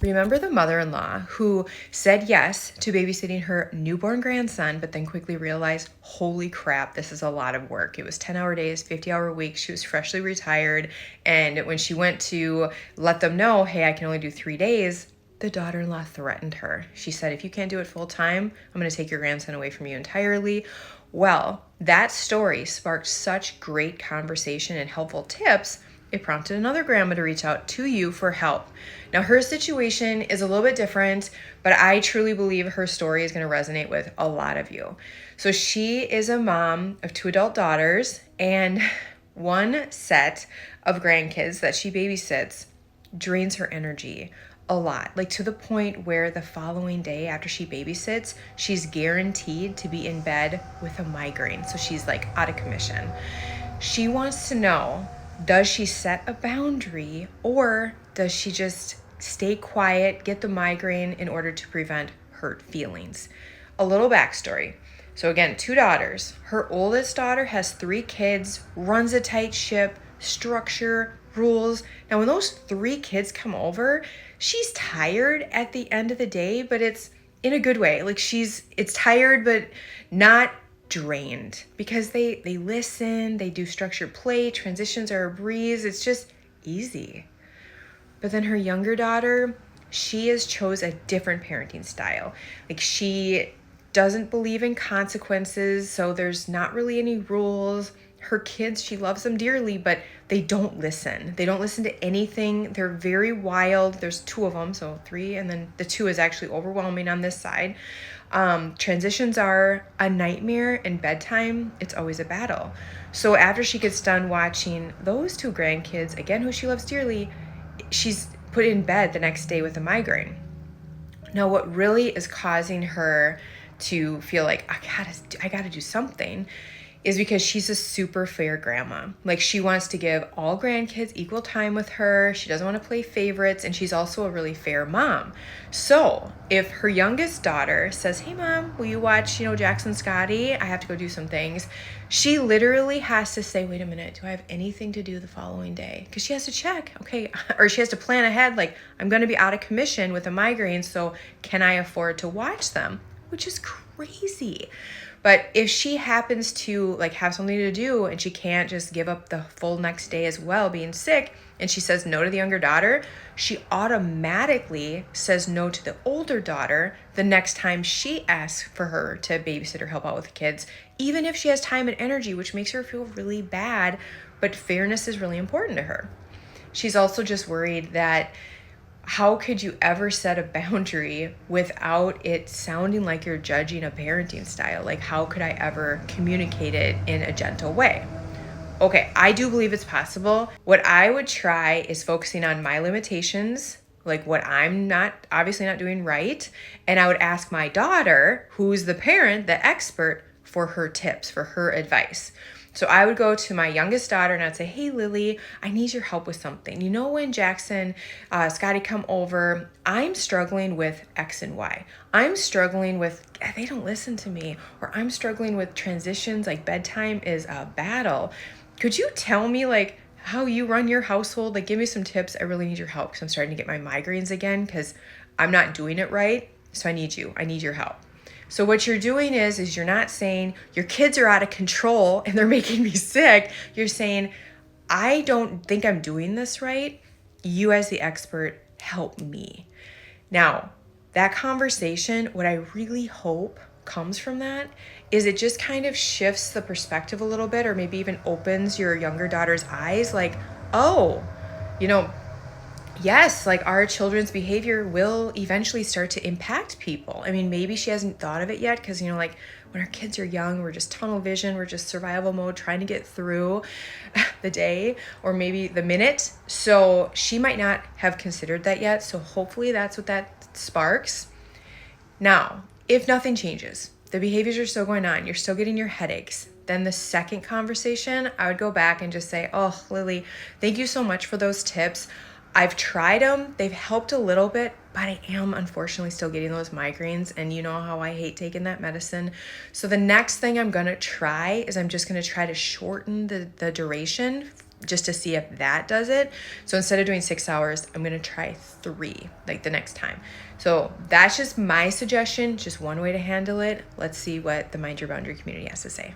Remember the mother-in-law who said yes to babysitting her newborn grandson, but then quickly realized, holy crap, this is a lot of work. It was 10-hour days, 50-hour weeks. She was freshly retired. And when she went to let them know, hey, I can only do 3 days, the daughter-in-law threatened her. She said, if you can't do it full time, I'm going to take your grandson away from you entirely. Well, that story sparked such great conversation and helpful tips. It prompted another grandma to reach out to you for help. Now, her situation is a little bit different, but I truly believe her story is going to resonate with a lot of you. So she is a mom of 2 adult daughters and one set of grandkids that she babysits drains her energy a lot, like to the point where the following day after she babysits, she's guaranteed to be in bed with a migraine. So she's like out of commission. She wants to know, does she set a boundary or does she just stay quiet, get the migraine in order to prevent hurt feelings? A little backstory. So again, 2 daughters. Her oldest daughter has 3 kids, runs a tight ship, structure, rules. Now, when those 3 kids come over, she's tired at the end of the day, but it's in a good way. Like it's tired, but not drained, because they listen, they do structured play, transitions are a breeze. It's just easy. But then her younger daughter, she has chose a different parenting style. Like she doesn't believe in consequences, so there's not really any rules. Her kids, she loves them dearly, but they don't listen. They don't listen to anything. They're very wild. There's 2 of them, so 3, and then the 2 is actually overwhelming on this side. Transitions are a nightmare, and bedtime, it's always a battle. So after she gets done watching those 2 grandkids, again, who she loves dearly, she's put in bed the next day with a migraine. Now, what really is causing her to feel like I gotta do something is because she's a super fair grandma. Like she wants to give all grandkids equal time with her. She doesn't want to play favorites, and she's also a really fair mom. So if her youngest daughter says, hey mom, will you watch, Jackson Scotty? I have to go do some things. She literally has to say, wait a minute, do I have anything to do the following day? Because she has to check, okay, or she has to plan ahead, like I'm going to be out of commission with a migraine, so can I afford to watch them? Which is crazy. But if she happens to have something to do and she can't just give up the full next day as well, being sick, and she says no to the younger daughter, she automatically says no to the older daughter the next time she asks for her to babysit or help out with the kids, even if she has time and energy, which makes her feel really bad. But fairness is really important to her. She's also just worried that how could you ever set a boundary without it sounding like you're judging a parenting style? Like, how could I ever communicate it in a gentle way? Okay, I do believe it's possible. What I would try is focusing on my limitations, like what I'm obviously not doing right. And I would ask my daughter, who's the parent, the expert, for her tips, for her advice. So I would go to my youngest daughter and I'd say, hey, Lily, I need your help with something. When Jackson, Scotty come over, I'm struggling with X and Y. I'm struggling with, they don't listen to me. Or I'm struggling with transitions, like bedtime is a battle. Could you tell me how you run your household? Give me some tips. I really need your help because I'm starting to get my migraines again because I'm not doing it right. So I need you. I need your help. So what you're doing is you're not saying your kids are out of control and they're making me sick. You're saying, I don't think I'm doing this right. You as the expert, help me. Now, that conversation, what I really hope comes from that is it just kind of shifts the perspective a little bit, or maybe even opens your younger daughter's eyes yes, our children's behavior will eventually start to impact people. I mean, maybe she hasn't thought of it yet because, when our kids are young, we're just tunnel vision, we're just survival mode, trying to get through the day or maybe the minute. So she might not have considered that yet. So hopefully that's what that sparks. Now, if nothing changes, the behaviors are still going on, you're still getting your headaches, then the second conversation, I would go back and just say, oh, Lily, thank you so much for those tips. I've tried them. They've helped a little bit, but I am unfortunately still getting those migraines. And you know how I hate taking that medicine. So the next thing I'm going to try is I'm just going to try to shorten the duration just to see if that does it. So instead of doing 6 hours, I'm going to try 3, like the next time. So that's just my suggestion, just one way to handle it. Let's see what the Mind Your Boundary community has to say.